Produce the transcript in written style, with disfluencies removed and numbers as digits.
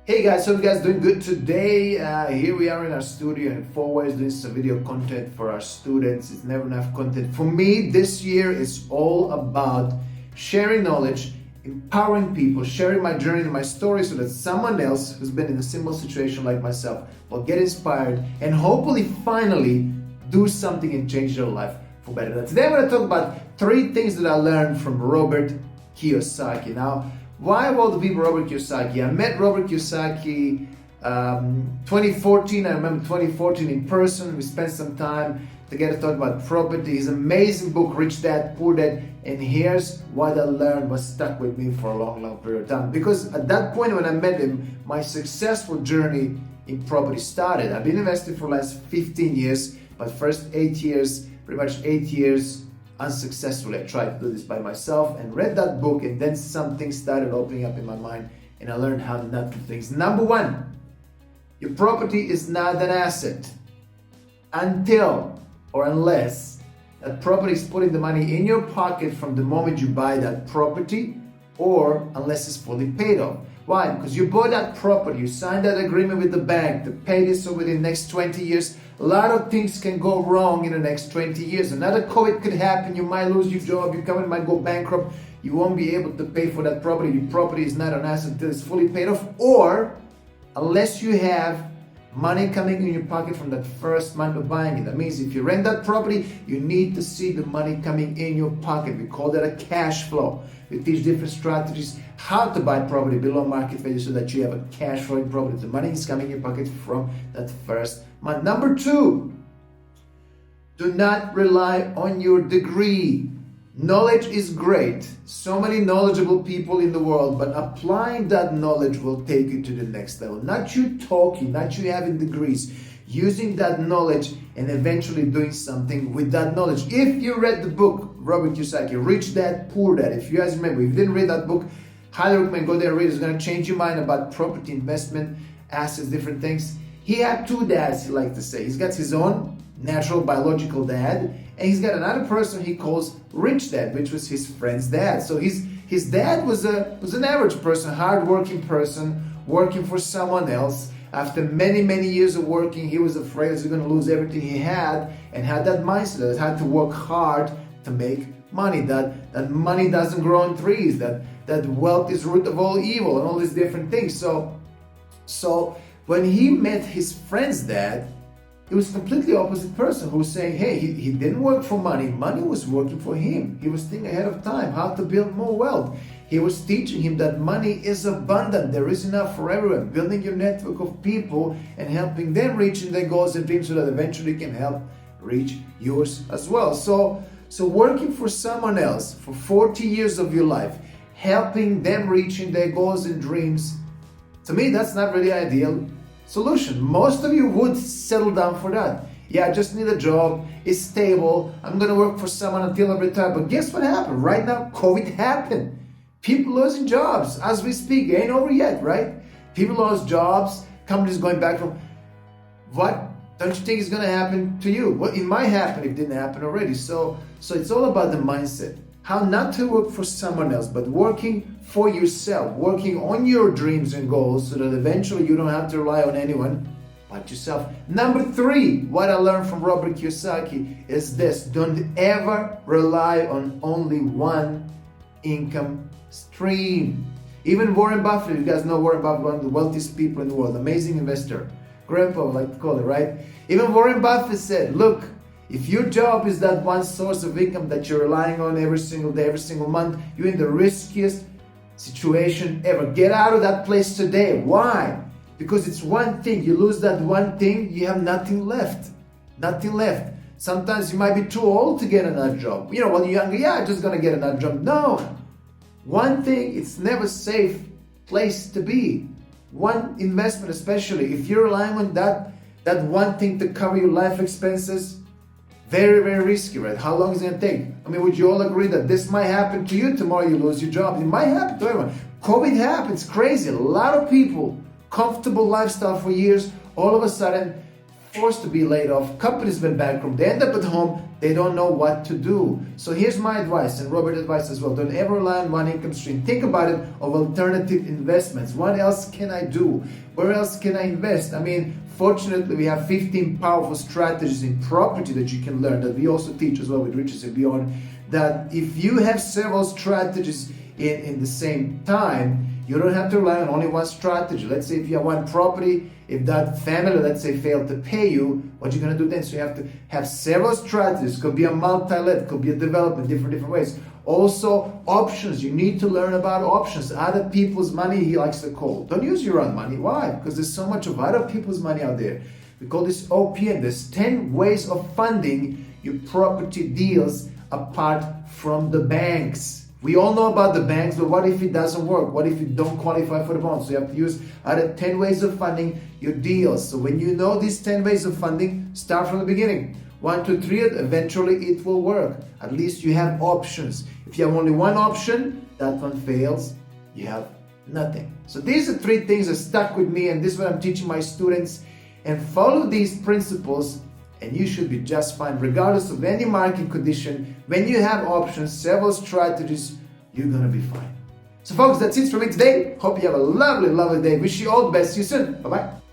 Hey guys, hope you guys doing good today. Here we are in our studio in 4 ways doing some video content for our students. It's never enough content. For me, this year is all about sharing knowledge, empowering people, sharing my journey and my story so that someone else who's been in a similar situation like myself will get inspired and hopefully finally do something and change their life for better. Now, today I'm going to talk about 3 things that I learned from Robert Kiyosaki. Now, why of all the people Robert Kiyosaki? I met Robert Kiyosaki 2014. I remember 2014 in person. We spent some time together talking about property. His amazing book, Rich Dad, Poor Dad. And here's what I learned was stuck with me for a long period of time. Because at that point when I met him, my successful journey in property started. I've been investing for the last 15 years, but first 8 years, pretty much 8 years, unsuccessfully. I tried to do this by myself and read that book, and then something started opening up in my mind and I learned how not to do things. Number 1, your property is not an asset until or unless that property is putting the money in your pocket from the moment you buy that property, or unless it's fully paid off. Why? Because you bought that property, you signed that agreement with the bank to pay this over the next 20 years. A lot of things can go wrong in the next 20 years. Another COVID could happen, you might lose your job, your company might go bankrupt, you won't be able to pay for that property. Your property is not an asset until it's fully paid off, or unless you have money coming in your pocket from that first month of buying it. That means if you rent that property, you need to see the money coming in your pocket. We call that a cash flow. We teach different strategies how to buy property below market value so that you have a cash flowing property. The money is coming in your pocket from that first month. Number 2, do not rely on your degree. Knowledge is great. So many knowledgeable people in the world, but applying that knowledge will take you to the next level. Not you talking, not you having degrees, using that knowledge and eventually doing something with that knowledge. If you read the book, Robert Kiyosaki, Rich Dad, Poor Dad, if you guys remember, if you didn't read that book, highly recommend go there and read it. It's going to change your mind about property, investment, assets, different things. He had 2 dads, he liked to say. He's got his own natural biological dad, and he's got another person he calls Rich Dad, which was his friend's dad. So his dad was an average person, hard-working person, working for someone else. After many years of working, he was afraid he was going to lose everything he had, and had that mindset that he had to work hard to make money, that money doesn't grow on trees, that wealth is root of all evil, and all these different things. So when he met his friend's dad, he was a completely opposite person who was saying, hey, he didn't work for money. Money was working for him. He was thinking ahead of time how to build more wealth. He was teaching him that money is abundant. There is enough for everyone. Building your network of people and helping them reaching their goals and dreams so that eventually you can help reach yours as well. So working for someone else for 40 years of your life, helping them reaching their goals and dreams, to me, that's not really ideal solution. Most of you would settle down for that. Yeah, I just need a job, it's stable, I'm gonna work for someone until I retire. But guess what happened? Right now, COVID happened. People losing jobs as we speak. It ain't over yet, right? People lost jobs, companies going back from. What don't you think is gonna happen to you? Well, it might happen if it didn't happen already. So it's all about the mindset. How not to work for someone else, but working for yourself, working on your dreams and goals so that eventually you don't have to rely on anyone but yourself. Number 3, what I learned from Robert Kiyosaki is this: don't ever rely on only one income stream. Even Warren Buffett, you guys know Warren Buffett, one of the wealthiest people in the world, amazing investor, grandpa, I like to call it, right? Even Warren Buffett said, look, if your job is that one source of income that you're relying on every single day, every single month, you're in the riskiest situation ever. Get out of that place today. Why? Because it's one thing. You lose that one thing, you have nothing left. Nothing left. Sometimes you might be too old to get another job. You know, when you're younger, yeah, I'm just going to get another job. No. One thing, it's never a safe place to be. One investment, especially if you're relying on that one thing to cover your life expenses, very risky, right? How long is it going to take? I mean, would you all agree that this might happen to you tomorrow? You lose your job. It might happen to everyone. COVID happens, crazy. A lot of people, comfortable lifestyle for years, all of a sudden forced to be laid off, companies went bankrupt, they end up at home, they don't know what to do. So here's my advice, and Robert's advice as well. Don't ever rely on one income stream. Think about it of alternative investments. What else can I do? Where else can I invest? I mean, fortunately, we have 15 powerful strategies in property that you can learn, that we also teach as well with Riches and Beyond, that if you have several strategies in the same time, you don't have to rely on only one strategy. Let's say if you have one property, if that family, let's say, failed to pay you, what are you going to do then? So you have to have several strategies. Could be a multi-let, could be a development, different ways. Also, options. You need to learn about options. Other people's money, he likes to call. Don't use your own money. Why? Because there's so much of other people's money out there. We call this OPM. There's 10 ways of funding your property deals apart from the banks. We all know about the banks, but what if it doesn't work? What if you don't qualify for the bonds? So you have to use other 10 ways of funding your deals. So when you know these 10 ways of funding, start from the beginning. 1, 2, 3, eventually it will work. At least you have options. If you have only one option, that one fails, you have nothing. So these are 3 things that stuck with me, and this is what I'm teaching my students. And follow these principles, and you should be just fine, regardless of any market condition. When you have options, several strategies, you're gonna be fine. So folks, that's it for me today. Hope you have a lovely, lovely day. Wish you all the best. See you soon. Bye-bye.